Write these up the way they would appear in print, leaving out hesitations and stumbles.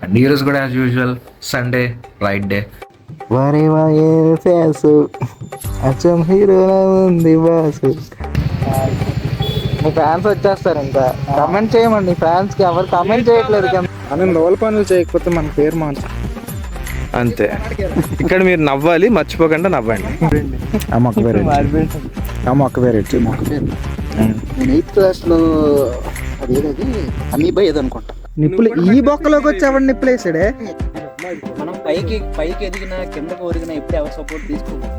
And ఈరోజు కూడా as usual Sunday right day. వారే వాయే ఫేసు అచ్చం హీరోలా ఉంది బాసు. మీ ఫ్యాన్స్ వచ్చేస్తారు, ఇంకా కమెంట్ చేయమండి. ఫ్యాన్స్ కి ఎవరు కమెంట్ చేయట్లేదు కదా. మనం రోల్ పనులు చేయకపోతే మన పేరు మార్చు అంతే. ఇక్కడ మీరు నవ్వాలి, మర్చిపోకుండా నవ్వండి. ఆ మొక్క పేరు వచ్చి మొక్క పేరు నేను 8th క్లాస్లో అదేది అమీబా ఏదనుకుంటా. నిప్పులు ఈ బొక్కలోకి వచ్చి ఎవరు నిప్పులు వేసాడే. మనం పైకి ఎదిగిన కిందకు ఒరిగిన ఎప్పుడు ఎవరు సపోర్ట్ తీసుకోవాలి.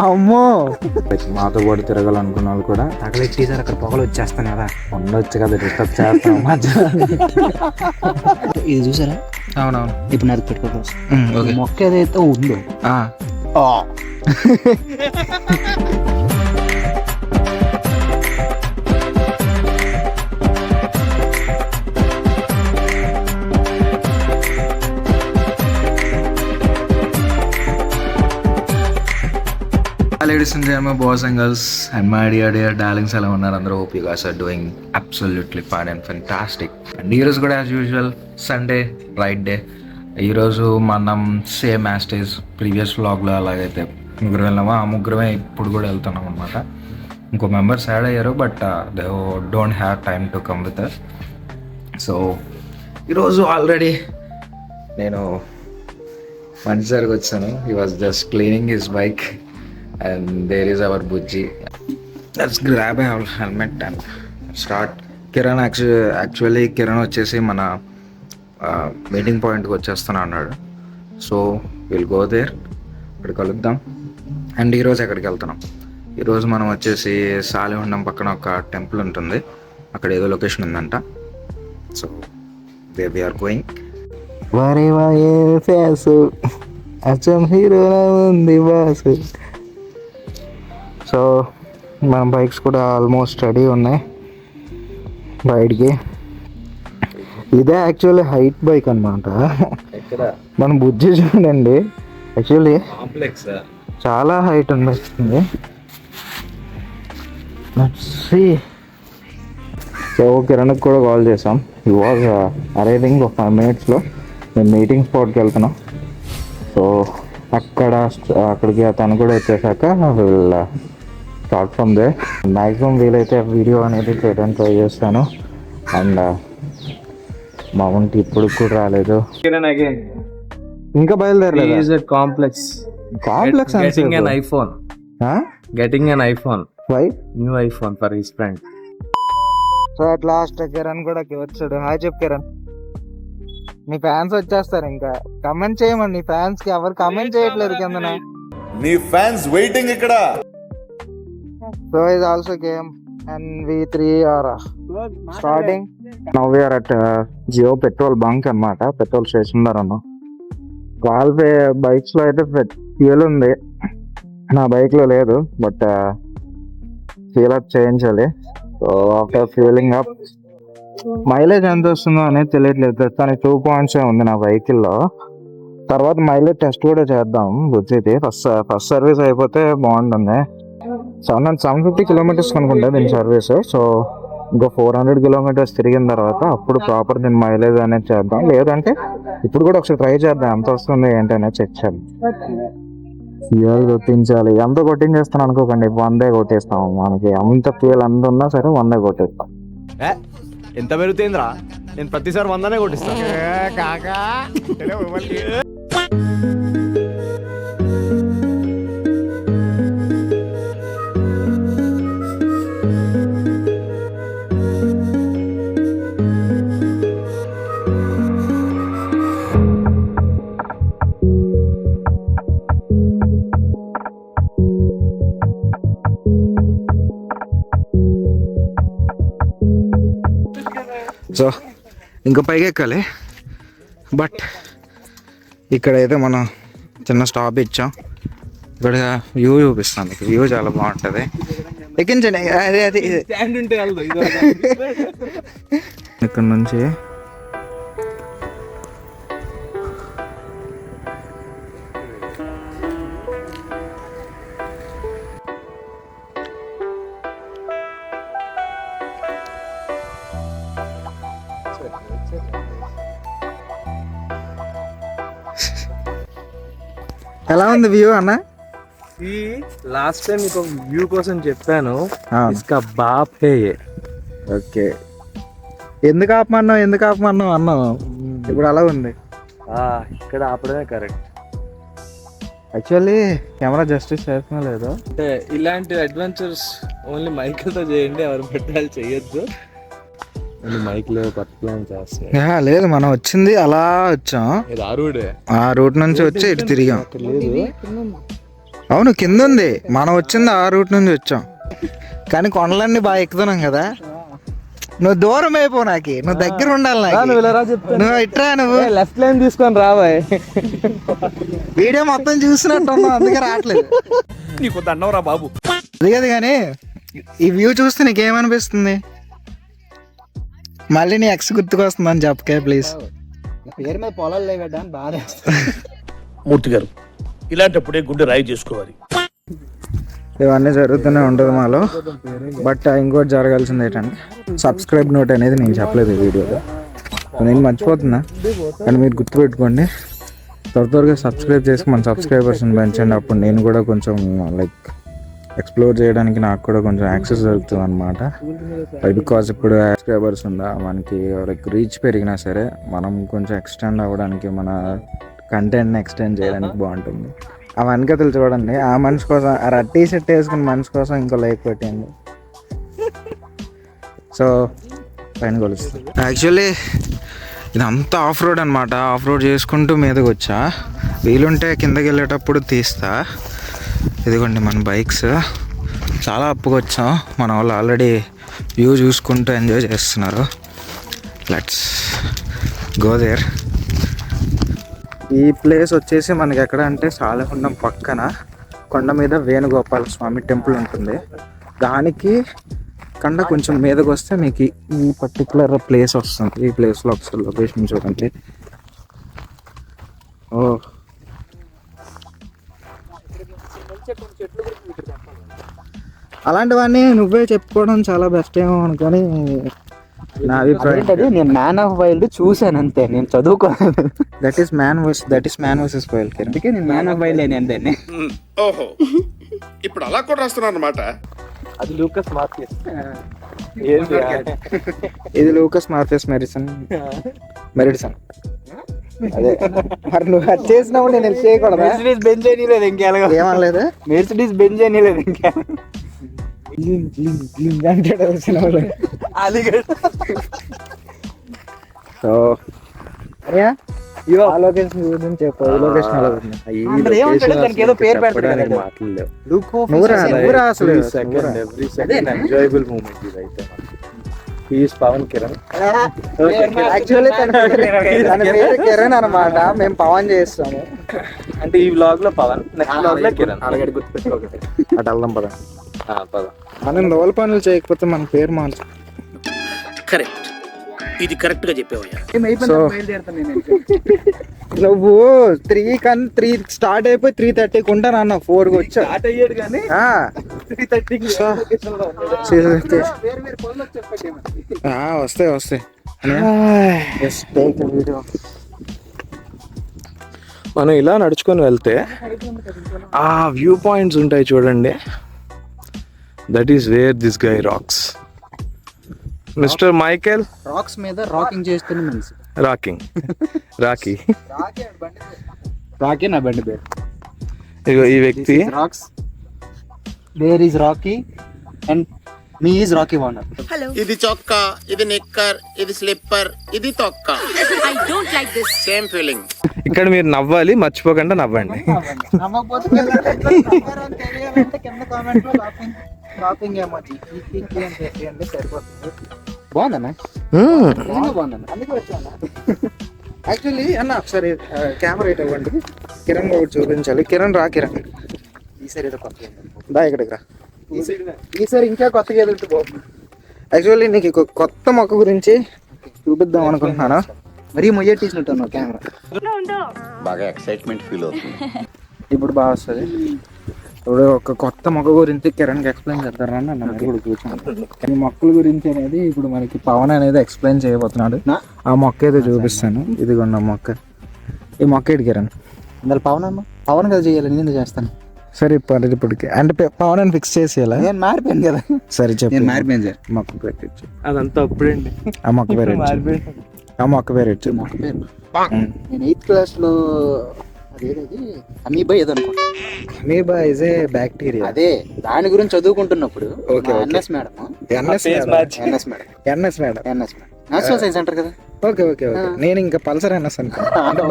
అమ్మో, మాతో పాటు తిరగాలనుకున్న వాళ్ళు కూడా తగలెట్టేసారు. అక్కడ పొగలు వచ్చేస్తాను కదా, ఉండొచ్చు కదా, డిస్టర్బ్ చేస్తాం. ఇది చూసారా? అవునవును. ఇప్పుడు నాకు పెట్టుకోవచ్చు. మొక్క ఏదైతే ఉందో Ladies and gentlemen, boys and girls, and my dear darlings, ఎలా ఉన్నారు అందరూ? hope you guys are doing absolutely fine and fantastic. And ఈరోజు కూడా as usual Sunday right day. ఈరోజు మనం సేమ్ యాస్టేజ్ ప్రీవియస్ వ్లాగ్లో అలాగైతే ముగ్గురు వెళ్ళామో ఆ ముగ్గురమే ఇప్పుడు కూడా వెళ్తున్నాం అనమాట. ఇంకో మెంబర్స్ యాడ్ అయ్యారు, but they don't have time to come with us. So ఈరోజు ఆల్రెడీ నేను మంచి సరికి వచ్చాను. He was just cleaning his bike. And there is our Bujji. Let's grab a helmet and start. Kiran actually Kiran వచ్చేసి మన meeting పాయింట్కి వచ్చేస్తాను అన్నాడు. సో విల్ గో దేర్, అక్కడ కలుద్దాం. అండ్ ఈరోజు ఎక్కడికి వెళ్తున్నాం? ఈరోజు మనం వచ్చేసి సాలిహొండం పక్కన ఒక టెంపుల్ ఉంటుంది, అక్కడ ఏదో లొకేషన్ ఉందంట. So they we are going. వారే వాయే ఫేసు అచ్చం హీరోలా ఉంది బాసు. సో మన బైక్స్ కూడా ఆల్మోస్ట్ రెడీ ఉన్నాయి బయటికి. ఇదే యాక్చువల్లీ హైట్ బైక్ అనమాట. మన బుజ్జి చూడండి, యాక్చువల్లీ చాలా హైట్ ఉంది. సో కిరణ్కి కూడా కాల్ చేసాం. ఈ వాజ్ అరైవింగ్ ఒక 5 minutesలో. మేము మీటింగ్ స్పాట్కి వెళ్తున్నాం. సో అక్కడికి తను కూడా వచ్చేసాక will start from the. Maximum వీలైతే వీడియో అనేది చేయడానికి ట్రై చేస్తాను. అండ్ మా వంటి ఇప్పుడు కూడా రాలేదు, ఇంకా బయలుదేరలేదు. Complex getting an iPhone. Getting an iPhone. Why? New iPhone for his friend. So at last Kiran కూడా వచ్చాడు. హాయ్ చెప్పు కిరణ్. నీ ఫ్యాన్స్ వచ్చేస్తారు, ఇంకా కమెంట్ చేయమండి. నీ ఫ్యాన్స్ కి ఎవరు కమెంట్ చేయట్లేదు కిందన. నీ ఫ్యాన్స్ వెయిటింగ్ ఇక్కడ. So is also game and we 3 are starting. Now we are at Jio petrol bunk అన్నమాట. పెట్రోల్ స్టేషన్ దగ్గర ఉన్నాం. వాళ్ళ బైక్స్ లో అయితే ఫ్యూయల్ ఉంది, నా బైక్ లో లేదు. బట్ ఫ్యూయల్ అప్ చేయించాలి. So after fuelling up mileage ఎంత వస్తుందో అనేది తెలియట్లేదు. ప్రస్తుతానికి 2 points ఉంది నా వెహికల్లో. తర్వాత మైలేజ్ టెస్ట్ కూడా చేద్దాం బుజ్జిది. ఫస్ట్ సర్వీస్ అయిపోతే బాగుంటుంది. 750 kilometers అనుకుంటా దీని సర్వీస్. సో ఇంకో 400 kilometers తిరిగిన తర్వాత అప్పుడు ప్రాపర్ దీని మైలేజ్ అనేది చేద్దాం. లేదంటే ఇప్పుడు కూడా ఒకసారి ట్రై చేద్దాం ఎంత వస్తుంది ఏంటి అనేది చెక్ చేయాలి. ఫ్యూయల్ కొట్టించాలి. ఎంత కొట్టించేస్తాను అనుకోకండి, 100 కొట్టేస్తాం. మనకి అంత ఫ్యూయల్ అంత ఉన్నా సరే 100 కొట్టేస్తాం. ఎంత పెరుగుతుందిరా, నేను ప్రతిసారి 100నే కొట్టిస్తాను. సో ఇంకా పైకి ఎక్కాలి. బట్ ఇక్కడైతే మనం చిన్న స్టాప్ ఇచ్చాం. ఇక్కడ వ్యూ చూపిస్తాను మీకు. వ్యూ చాలా బాగుంటుంది. ఎక్కించండి. అదే ఇక్కడ నుంచి ఎలా ఉంది వ్యూ అన్న? ఈ లాస్ట్ టైం మీకు వ్యూ కోసం చెప్పాను, అవును. ఇస్కా బాప్ హే యే. ఓకే, ఎందుకు ఆపమన్నావు అన్నావు. ఇప్పుడు అలా ఉంది. ఇక్కడ ఆపడమే కరెక్ట్. యాక్చువల్లీ కెమెరా జస్టిస్ చేస్తున్నా లేదు. అంటే ఇలాంటి అడ్వెంచర్స్ ఓన్లీ మైకిల్తో చేయండి, ఎవరు పెట్టాలి చేయొద్దు. ఓన్లీ మైకిల్ కొత్త ప్లాన్ చేస్తాయి. లేదు, మనం వచ్చింది అలా వచ్చాం, ఇది ఆరుడే. ఆ రూట్ నుంచి వచ్చి ఇటు తిరిగాం. లేదు, అవును కింద ఉంది, మనం వచ్చింది ఆ రూట్ నుంచి వచ్చాం. కానీ కొండలన్నీ బాగా ఎక్కుతున్నాం కదా. నువ్వు దూరం అయిపో, నాకు నువ్వు దగ్గర ఉండాలి. నువ్వు ఇట్రా, నువ్వు లెఫ్ట్ లైన్ తీసుకొని రావాయ్. వీడియో మొత్తం చూసినట్టున్నావు, అందుకే రావట్లేదు. నీకు దండవరా బాబు. అది కదా, కానీ ఈ వ్యూ చూస్తే నీకేమనిపిస్తుంది? మళ్ళీ నీ ఎక్స్ గుర్తుకొస్తుందని చెప్పకే ప్లీజ్. పేరు మీద పొలాలు లేవడ్డా అని బాధ. మూర్తి గారు, ఇలాంటప్పుడే గుండె రాయి చేసుకోవాలి. ఇవన్నీ జరుగుతూనే ఉంటుంది మాలో. బట్ ఇంకోటి జరగాల్సింది ఏంటంటే సబ్స్క్రైబ్ నోట్ అనేది నేను చెప్పలేదు ఈ వీడియోలో. నేను మర్చిపోతున్నా, కానీ మీరు గుర్తుపెట్టుకోండి. త్వరగా సబ్స్క్రైబ్ చేసి మన సబ్స్క్రైబర్స్ని పెంచండి. అప్పుడు నేను కూడా కొంచెం లైక్ ఎక్స్ప్లోర్ చేయడానికి నాకు కూడా కొంచెం యాక్సెస్ దొరుకుతుంది అనమాట. బికాజ్ ఇప్పుడు సబ్స్క్రైబర్స్ ఉందా మనకి, లైక్ రీచ్ పెరిగినా సరే మనం కొంచెం ఎక్స్టెండ్ అవ్వడానికి, మన కంటెంట్ని ఎక్స్టెండ్ చేయడానికి బాగుంటుంది. ఆ వెనకతలు చూడండి, ఆ మనిషి కోసం, ఆ రట్టీ సెట్ వేసుకున్న మనిషి కోసం ఇంకో లైక్ పెట్టండి. సో పైన కొలుస్తుంది. యాక్చువల్లీ ఇదంతా ఆఫ్ రోడ్ అనమాట. ఆఫ్ రోడ్ చేసుకుంటూ మీదకి వచ్చా. వీలుంటే కిందకి వెళ్ళేటప్పుడు తీస్తా. ఇదిగోండి మన బైక్స్. చాలా అప్పుగా వచ్చాం. మన వాళ్ళు ఆల్రెడీ వ్యూ చూసుకుంటూ ఎంజాయ్ చేస్తున్నారు. Let's go there. ఈ ప్లేస్ వచ్చేసి మనకి ఎక్కడ అంటే సాలెహుండం పక్కన కొండ మీద వేణుగోపాల స్వామి టెంపుల్ ఉంటుంది. దానికి కండ కొంచెం మీదకి వస్తే మీకు ఈ పర్టికులర్ ప్లేస్ వస్తుంది. ఈ ప్లేస్లో ఒకసారి లొకేషన్ చూడండి. ఓ, అలాంటివన్నీ నువ్వే చెప్పుకోవడం చాలా బెస్ట్ ఏమో అనుకొని నా అభిప్రాయం. నేను మ్యాన్ ఆఫ్ వైల్డ్ చూసాను అంతే, నేను చదువుకోలేదు. That is man versus wild. అందుకే నేను మ్యాన్ ఆఫ్ వైల్డ్ అని అంతే. ఓహో, ఇప్పుడు అలా కూడా రాస్తున్నారు అనమాట. అది లూకస్ మార్కెస్. ఇది లూకస్ మార్కెస్ మెరిసన్. అదే మరి నువ్వు అది చేసినప్పుడు నేను చేయకూడదా? మెర్సిడీస్ బెంజ్ అని లేదు ఇంకేలాగా, ఏమనలేదు. మెర్సిడీస్ బెంజ్ అని లేదు ఇంకా. సో ఆ లొకేషన్ గురించి చెప్పు. ఈ లొకేషన్ ఎలా ఉంది? అందరూ ఏమంటాడు, దానికి ఏదో పేరు పెడతాడు కదా. మాట్లాడలేవు. నువ్వురా అసలు ఎవ్రీ సెకండ్ ఎంజాయబుల్ మూమెంట్ ఇది అయితే. ఈస్ పవన్ కిరణ్. యాక్చువల్లీ తన పేరు కిరణ్ అనమాట. మేము పవన్ చేస్తాము. అంటే ఈ వ్లాగ్ లో పవన్, నెక్స్ట్ వ్లాగ్ లో కిరణ్. అలాగడి గుర్తుపెట్టుకోగలరు. అటు వెళ్దాం పద. పద. మనం లోల పనులు చేయకపోతే మన పేరు మార్చు. కరెక్ట్, ఇది కరెక్ట్ గా చెప్పావయ్యా. సో నువ్వు 3 స్టార్ట్ అయిపోయి 3:30కి ఉంటాను అన్న. 4కి వచ్చా. స్టార్ట్ అయ్యాడు కానీ 3:30కి వస్తాయి. మనం ఇలా నడుచుకొని వెళ్తే ఆ వ్యూ పాయింట్స్ ఉంటాయి చూడండి. That is where this guy rocks. Mister Michael rocks మీద రాకింగ్ చేస్తున్న మనిషి. రాకీ రాకీ నా బండి పేరు. ఇగో ఈ వ్యక్తి rocks, there is Rocky and me is Rocky Warner. ఇది చొక్కా, ఇది నిక్కర్, ఇది స్లిప్పర్, ఇది తొక్క. I don't like this. Same feeling. ఇక్కడ మీరు నవ్వాలి, మర్చిపోకుండా నవ్వండి. బాగుందన్నా, బాగుందన్న. యాక్చువల్లీ అన్న ఒకసారి కెమెరా ఇటు ఇవ్వండి. కిరణ్ ఒకటి చూపించాలి. కిరణ్ రా. కిరణ్ ఈసారి ఏదో కొత్తగా దా ఇక్కడికి రా. ఈసారి ఇంకా కొత్తగా ఎదుగుతూ బాగుంది. యాక్చువల్లీ నీకు ఒక కొత్త మొక్క గురించి చూపిద్దాం అనుకుంటున్నాను. మరీ మొయ్యట్టేసినట్టు కెమెరా. బాగా ఎక్సైట్మెంట్ ఫీల్ అవుతుంది. ఇప్పుడు బాగా వస్తుంది. ఇప్పుడు ఒక కొత్త మొక్క గురించి కిరణ్కి ఎక్స్ప్లెయిన్ చేస్తారా అన్న కూడా కూర్చోండి. ఈ మొక్కల గురించి అనేది ఇప్పుడు మనకి పవన్ అనేది ఎక్స్ప్లెయిన్ చేయబోతున్నాడు. ఆ మొక్క ఏదో చూపిస్తాను. ఇదిగోండి ఆ మొక్క. ఈ మొక్క ఏంటి కిరణ్? అందులో పవన్ అమ్మ పవన్ కదా చేయాలి, నేను చేస్తాను. సరే ఇప్పటికి అంటే పవన్ అని ఫిక్స్ చేసేయాలా? నేను మారిపోయాను కదా. సరే చెప్పు. నేను మారిపోయాను సార్. మొక్క పేరు ఇచ్చు. అదంతా అప్పుడండి. ఆ మొక్క పేరు ఇచ్చు. ఆ మొక్క పేరు ఇచ్చు. మొక్క పేరు నేను 8th క్లాస్లో అదేది అమీబా ఏదో అనుకుంటా. Amoeba is a bacteria. అదే దాని గురించి చదువుకుంటున్నప్పుడు okay, okay. NS madam national science centre కదా. Okay okay okay. నేను ఇంకా పల్సర్ ఎన్ఎస్ అనుకున్నాను.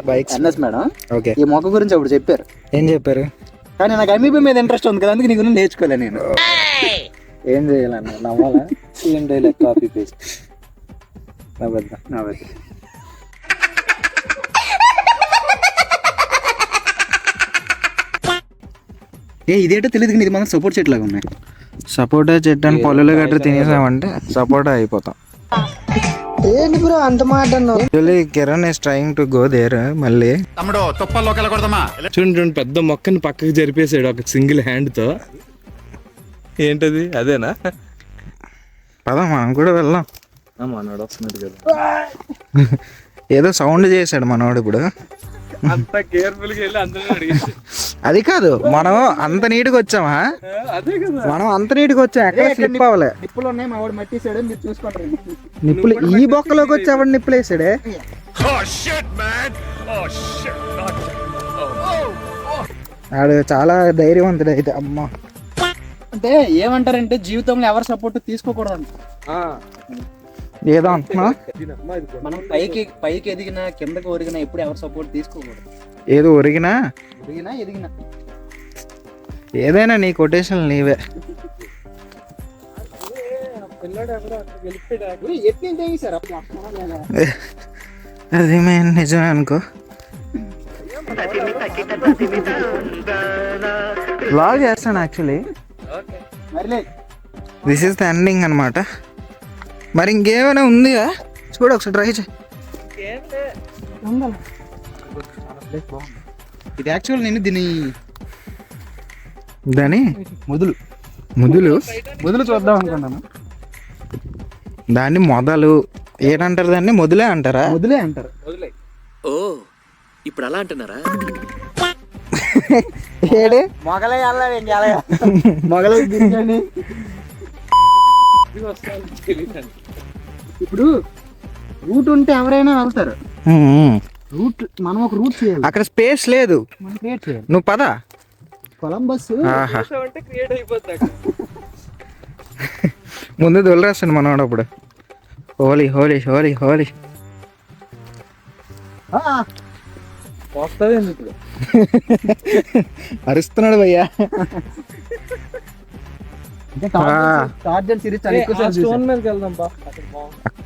Bikes NS madam okay. ఈ మొక్క గురించి అప్పుడు చెప్పారు. ఏం చెప్పారు? కానీ నాకు అమీబా మీద ఇంట్రెస్ట్ ఉంది కదా, అందుకే నీ గురించి నేర్చుకోలే నేను. ఏం చేయాలన్న? నవ్వాలా? Same dialogue copy paste. నవ్వద్దా? ఇదేటో తెలియదు కానీ ఇది మనం సపోర్ట్ చెట్లు లాగా ఉన్నాయి. సపోటా చెట్టు అని పొలంలో గట్రా తినేసామంటే సపోటా అయిపోతాం. ఏంటి బ్రో అంత మాట అన్నావు? Kiran is trying to go there. మళ్ళీ తమ్ముడు తుప్పల్లోకి వెళ్ళకూడదమ్మా. చూడండి పెద్ద మొక్కని పక్కకి జరిపేసాడు ఒక సింగిల్ హ్యాండ్ తో. ఏంటది? అదేనా? పద మనం కూడా వెళ్దాం. మనోడు వస్తున్నాడు కదా. ఏదో సౌండ్ చేశాడు మనోడు ఇప్పుడు. అంత కేర్ఫుల్ గా వెళ్ళి అందరూ అడిగేసి. అది కాదు, మనం అంత నీట్గా వచ్చామా? అదే కదా, మనం అంత నీట్గా వచ్చాం, ఎక్కడ స్లిప్ అవ్వలే. నిప్పులు ఉన్నాయి, మా వాడు మట్టిసాడు, మీరు చూసుకుంటారు. నిప్పులు ఈ బొక్కలోకి వచ్చి ఎవడు నిప్పులు వేసాడే? ఆడు చాలా ధైర్యవంతుడు అయితే. అమ్మ అంటే ఏమంటారంటే జీవితంలో ఎవరు సపోర్ట్ తీసుకోకూడదు. ఏదో అంటున్నా. మనం పైకి ఎదిగినా కిందకి ఒరిగినా ఎప్పుడు ఎవరు సపోర్ట్ తీసుకోకూడదు. ఏదో ఒరిగినా ఎదిగినా ఏదైనా నీ కొటేషన్ నీవే. అది మేము నిజమే అనుకో. బ్లాగ్ చేస్తాను actually. This is the ending అనమాట. మరి ఇంకేమైనా ఉందిగా చూడ, ఒకసారి ట్రై చేయి. ఇది యాక్చువల్ నేను దాని మొదలు చూద్దాం అనుకున్నాను. దాన్ని మొదలు ఏంటంటారు? దాన్ని మొదలే అంటారా? మొదలే అంటారు. ఓ ఇప్పుడు అలా అంటున్నారా? ఏడే మొగలే బిర్యానీ. ఇప్పుడు రూట్ ఉంటే ఎవరైనా వెళ్తారు. రూట్ మనం ఒక రూట్ చేయాలి. అక్కడ స్పేస్ లేదు, మనం క్రియేట్ చేయాలి. నువ్వు పద. కొలంబస్ క్రియేట్ అయిపోతాడు. ముందు దొల్లరేస్తాను మనవాడు అప్పుడు. హోలీ హోలీ హోలీ హోలీ అరుస్తున్నాడు భయ్యా.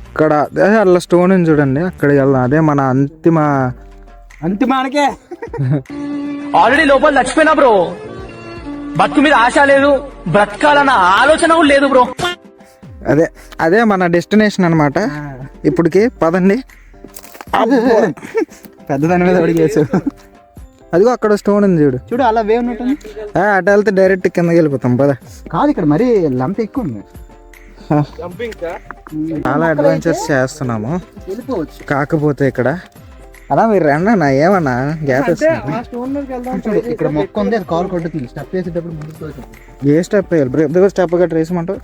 అక్కడ అలా స్టోన్ ఉంది చూడండి, అక్కడికి వెళ్దాం. అదే మన అంతిమానికే. ఆల్రెడీ లోపల చచ్చిపోయినా బ్రో, బతుకు మీద ఆశ లేదు, బ్రతకాలన్న ఆలోచన కూడా లేదు బ్రో. అదే మన డెస్టినేషన్ అనమాట. ఇప్పటికి పదండి. పెద్ద దాని మీద అడిగేసు. అదిగో అక్కడ స్టోన్ ఉంది చూడు. చూడు అలా వే ఉన్నట్టు. అటు వెళ్తే డైరెక్ట్ కిందకి వెళ్ళిపోతాం పద. కాదు ఇక్కడ మరి లంప్ ఎక్కువ ఉంది. చాలా అడ్వెంచర్స్ చేస్తున్నాము. వెళ్ళిపోవచ్చు. కాకపోతే ఇక్కడ అలా మీరు రండి అన్న, ఏమన్నా గ్యాప్ చూడు ఇక్కడ మొక్క ఉంది, అది కాలు కొట్టుతుంది. స్టెప్ వేసేటప్పుడు ముందుకు ఏ స్టెప్ వేయాలి? బ్రేక్ స్టెప్ గట్రా వేసమంటావు.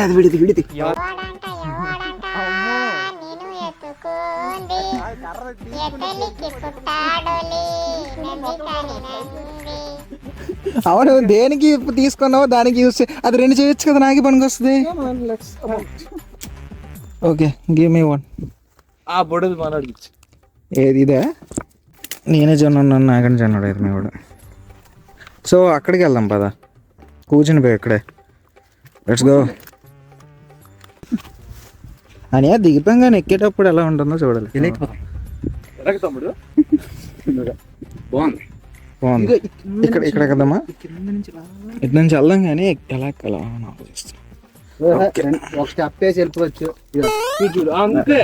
అది విడిది అవును, దేనికి తీసుకున్నావు దానికి యూస్ అది రెండు చేయొచ్చు కదా, నాకి పనికి వస్తుంది. Okay, give me one. ఆ బొడది మనోడికి ఏది ఇదే? నేనే జొన్న నాగని జొన్నాడు అయితే మీ కూడా. సో అక్కడికి వెళ్దాం పద. కూర్చుని పోయి ఇక్కడే. Let's go. అని దిగిపోయాం, ఎక్కేటప్పుడు ఎలా ఉంటుందో చూడాలి. తమ్ముడు బాగుంది. బాగుంది. ఇక్కడ కదమ్మా, ఇటు నుంచి వెళ్దాం కానీ ఎలా ఎక్కాలా ఆలోచిస్తాం. ఒక స్టెప్ వేసి వెళ్ళిపోవచ్చు. అంతే.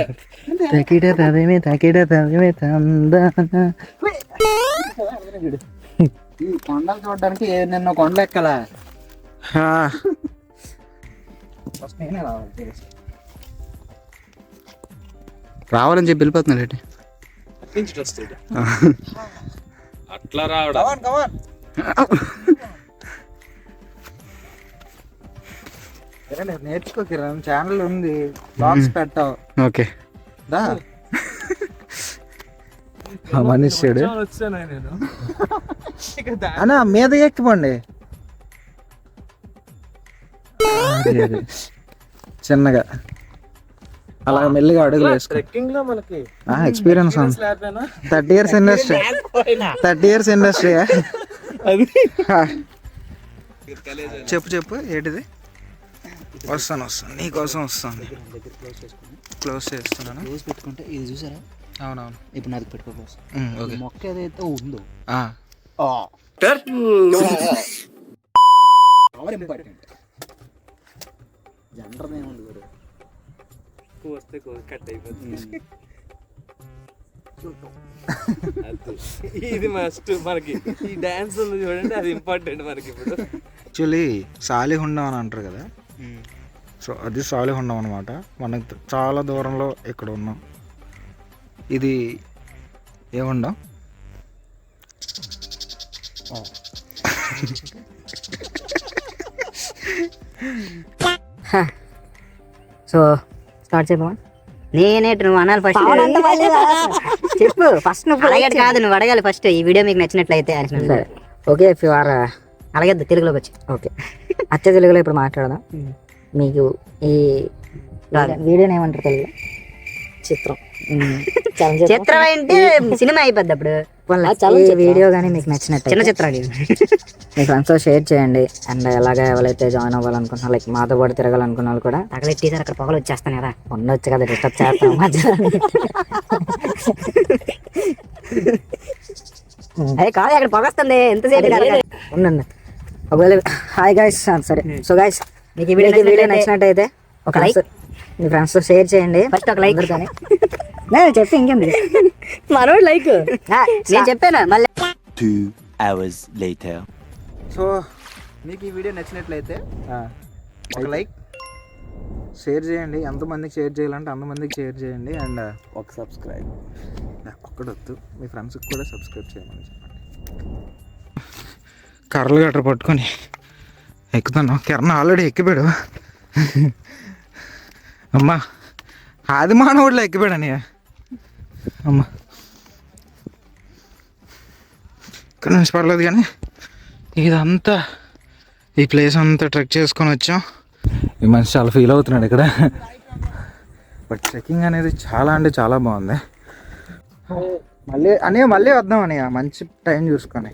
ఈ కొండలు చూడడానికి నిన్న కొండలు ఎక్కాలా. నేనే రావాలి. రావాలని చెప్పి వెళ్ళిపోతున్నాడు ఏంటి? అట్లా రావడం నేర్చుకో కిరణ్, ఛానల్ ఉంది, బ్లాగ్స్ పెట్టావు. ఓకే దా మనిషిడు వచ్చాను నేను. అన్నా మీద ఎక్కిపోండి చిన్నగా అలా మెల్లిగా అడుగులు వేసుకో. ట్రెక్కింగ్ లో మనకి ఎక్స్పీరియన్స్ ఉంది. 30 years ఇండస్ట్రీ 30 years ఇండస్ట్రీ. చెప్పు ఏంటిది? వస్తాను నీకోసం వస్తాను. క్లోజ్ చేస్తున్నాను. క్లోజ్ పెట్టుకుంటే ఇది చూసారా? అవునవును. ఇప్పుడు నాకు పెట్టుకోవచ్చు. ఓకే. మొక్క ఏదైతే ఉందో ఇంపార్టెంట్. జనరల్ ఏముంది కూడా వస్తే కట్ అయిపోతుంది. ఇది మస్ట్ మనకి. ఈ డాన్స్ ఉంది చూడండి, అది ఇంపార్టెంట్ మనకి ఇప్పుడు. యాక్చువల్లీ సాలిహుండం అని అంటారు కదా, సో అది సాలిహుండం అనమాట. మనకు చాలా దూరంలో ఇక్కడ ఉన్నాం. ఇది ఏముండం? So start చేయబోవా? నేనేంటి నువ్వు అనాలి ఫస్ట్. చెప్పు ఫస్ట్. నువ్వు అడగడు కాదు, నువ్వు అడగాలి ఫస్ట్. ఈ వీడియో మీకు నచ్చినట్లయితే సరే ఓకే. ఇఫ్ యు ఆర్ అలాగే తెలుగులోకి వచ్చి ఓకే అచ్చ తెలుగులో ఇప్పుడు మాట్లాడదాం. మీకు ఈ వీడియోని ఏమంటారు తెలుగులో? చిత్రం. చిత్రం అంటే సినిమా అయిపోద్ది అప్పుడు. ఈ వీడియో కానీ మీకు నచ్చినట్టు చిన్న చిత్రాలు మీ ఫ్రెండ్స్తో షేర్ చేయండి. అండ్ ఎలాగ ఎవరైతే జాయిన్ అవ్వాలనుకుంటున్నా, లైక్ మాతో పాటు తిరగాలనుకున్న వాళ్ళు కూడా తగలెట్టేసారు. అక్కడ పొగలు వచ్చేస్తాను కదా, ఉండొచ్చు కదా, డిస్టర్బ్ చేస్తాం అదే కాదు, అక్కడ పొగ వస్తుంది ఎంతసేపు ఉండండి. ఒకవేళ హాయ్ గైస్, సరే. సో గైస్ మీకు ఈ వీడియో నచ్చినట్టయితే ఒక లైక్, మీ ఫ్రెండ్స్తో షేర్ చేయండి. ఫస్ట్ ఒక లైక్ కానీ నేను చెప్పి ఇంకేంది మనోడు లైక్ నేను చెప్పాను మళ్ళీ. 2 hours later. సో మీకు ఈ వీడియో నచ్చినట్లయితే ఒక లైక్, షేర్ చేయండి. ఎంతమందికి షేర్ చేయాలంటే అంతమందికి షేర్ చేయండి. అండ్ ఒక సబ్స్క్రైబ్ ఒక్కడొద్దు, మీ ఫ్రెండ్స్కి కూడా సబ్స్క్రైబ్ చేయమని చెప్పండి. కర్రలు గట్ర పట్టుకొని ఎక్కుతాను. కిరణ్ ఆల్రెడీ ఎక్కిపోయాడు. అమ్మా ఆది మానవుడిలో ఎక్కిపోయాడు అని అమ్మా. ఇక్కడ నుంచి పర్లేదు కానీ ఇదంతా ఈ ప్లేస్ అంతా ట్రెక్ చేసుకొని వచ్చాం. ఈ మనిషి చాలా ఫీల్ అవుతున్నాడు ఇక్కడ. బట్ ట్రెక్కింగ్ అనేది చాలా అంటే చాలా బాగుంది. మళ్ళీ వద్దాం అని మంచి టైం చూసుకొని.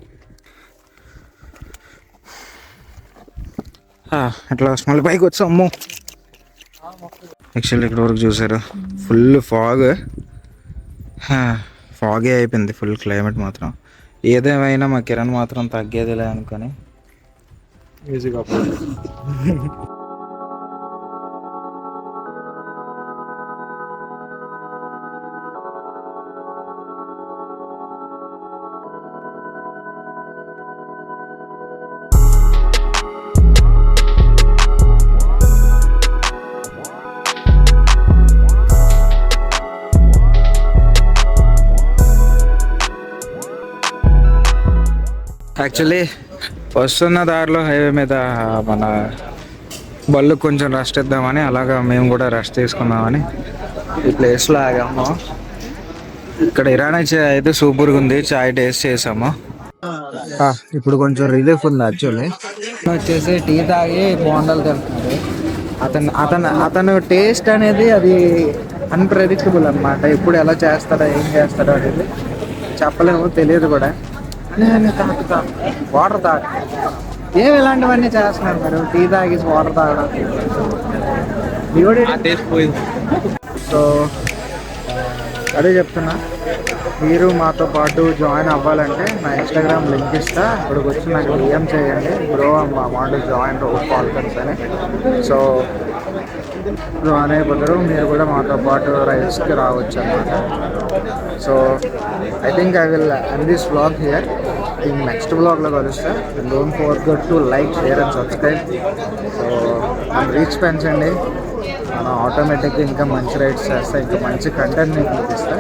అట్లా మళ్ళీ పైకి వచ్చాం. అమ్మో యాక్చువల్లీ ఇక్కడ వరకు చూసారు ఫుల్ ఫాగే అయిపోయింది ఫుల్ క్లైమేట్ మాత్రం. ఏదేమైనా మా కిరణ్ మాత్రం తగ్గేదిలే అనుకొని మ్యూజిక్ ఆఫ్. యాక్చువల్లీ వస్తున్న దారిలో హైవే మీద మన బళ్ళు కొంచెం రెస్ట్ ఇద్దామని, అలాగా మేము కూడా రెస్ట్ తీసుకుందామని ఈ ప్లేస్లో ఆగాము. ఇక్కడ ఇరానీ చాయ్ అయితే సూపర్గా ఉంది. చాయ్ టేస్ట్ చేసాము. ఇప్పుడు కొంచెం రిలీఫ్ ఉంది. యాక్చువల్లీ వచ్చేసి టీ తాగి బోండాలు తింటున్నారు. అతను టేస్ట్ అనేది అది అన్ప్రెడిక్టబుల్ అనమాట. ఎప్పుడు ఎలా చేస్తాడో ఏం చేస్తాడో అనేది చెప్పలేము, తెలియదు కూడా. వాటర్ తాగ ఏమి ఇలాంటివన్నీ చేస్తున్నారు మీరు. టీ తాగేసి వాటర్ తాగడం. సో అదే చెప్తున్నా, మీరు మాతో పాటు జాయిన్ అవ్వాలంటే నా ఇన్స్టాగ్రామ్ లింక్ ఇస్తా. ఇక్కడికి వచ్చి నాకు DM చేయండి. బ్రో మా జాయిన్ రోడ్ ఫాల్కన్స్ అని. సో జాయిన్ అయిపోతారు, మీరు కూడా మాతో పాటు రైడ్స్కి రావచ్చు అన్నమాట. So I think I will end this vlog here. Next వ్లాగ్లో కలుస్తా. Don't forget to like, share and subscribe. So మనం రీచ్ పెంచండి. మనం ఆటోమేటిక్గా ఇంకా మంచి రైడ్స్ చేస్తా, ఇంకా మంచి కంటెంట్ మీకు చూపిస్తా.